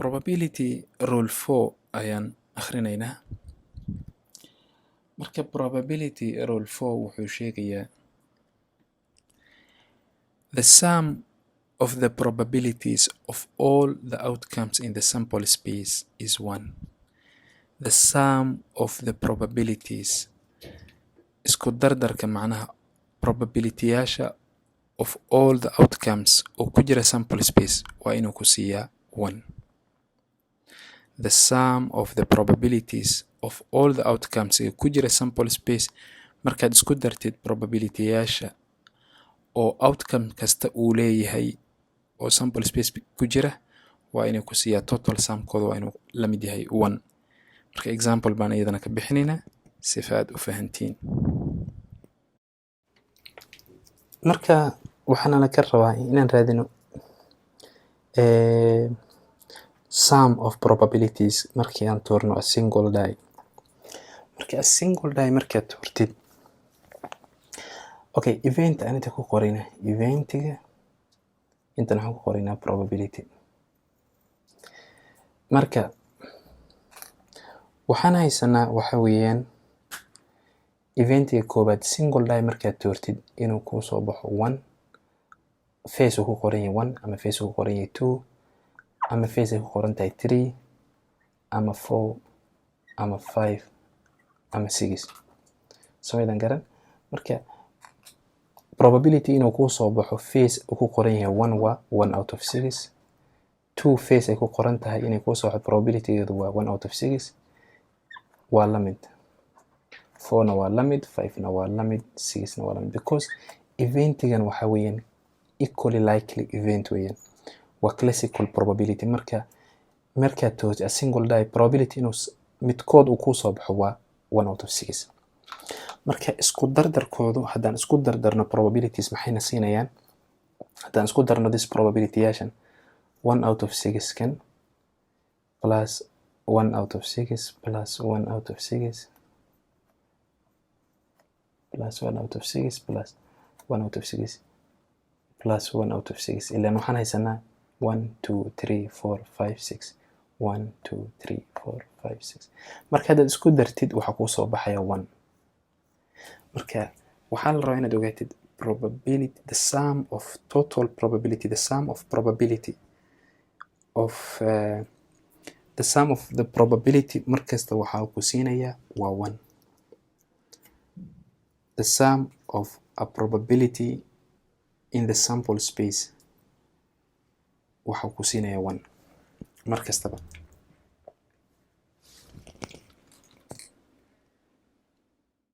probability rule 4 ayaan akhrinaynaa. Marka probability rule 4 wuxuu sheegayaa the sum of the probabilities of all the outcomes in the sample space is 1. The sum of the probabilities isku dardarka macnaha probability-yaasha of all the outcomes oo ku jira sample space waa inuu ku siiyaa 1. The sum of the probabilities of all the outcomes ee ku jira sample space markaad isku dartid probability-yaasha oo outcome kasta uu leeyahay oo sample space ku jira waa inuu ku siiyaa total sum-kooda waa inuu la mid yahay 1. marka example baan iyadana ka bixinaynaa si aad u fahantiin. marka waxaana la ka rabaa inaan raadino sum of probabilities markii aan tuurno a single die. marka a single die markaad tuurtid okay event aan inta ku qorina eventiga inta waxaan ku qorinaa probability. marka waxaan haysanaa waxa weeyaan eventiga koobaad single die markaad tuurtid inuu ku soo baxo 1 face uu ku qoran yahay 1 ama face uu ku qoran yahay 2 ama face ay ku qoran tahay 3 ama 4 ama 5 ama 6 soo garan. marka probability inuu ku soo baxo face uu ku qoran yahay 1 waa 1 out of 6. 2 face ay ku qoran tahay inay ku soo baxo probability-geedu waa 1 out of 6 waa la mid. 4 na waa la mid, 5 na waa la mid, 6 na waa la mid because eventigan waxa weeyaan equally likely event weeyaan waa classical probability. marka toos a single die probability inuu midkood uu ku soo baxo waa 1 out of 6. marka isku dardarkoodu haddaan isku dardarno probabilities maxayna siinayaan haddaan isku darno this probability-yaashan 1 out of 6 kan plus 1 out of 6 plus 1 out of 6 plus 1 out of 6 plus 1 out of 6 plus 1 out of 6 ilaan waxaan haysanaa 1 2 3 4 5 6 1 2 3 4 5 6 marka haddaad isku dartid waxaa kuu soo baxaya 1. marka waxaa la rabaa inaad ogaatid probability the sum of total probability the sum of probability of the sum of the probability markasta waxaa ku siinayaa waa 1. the sum of a probability in the sample space waxaa ku siinayaa 1 markastaba.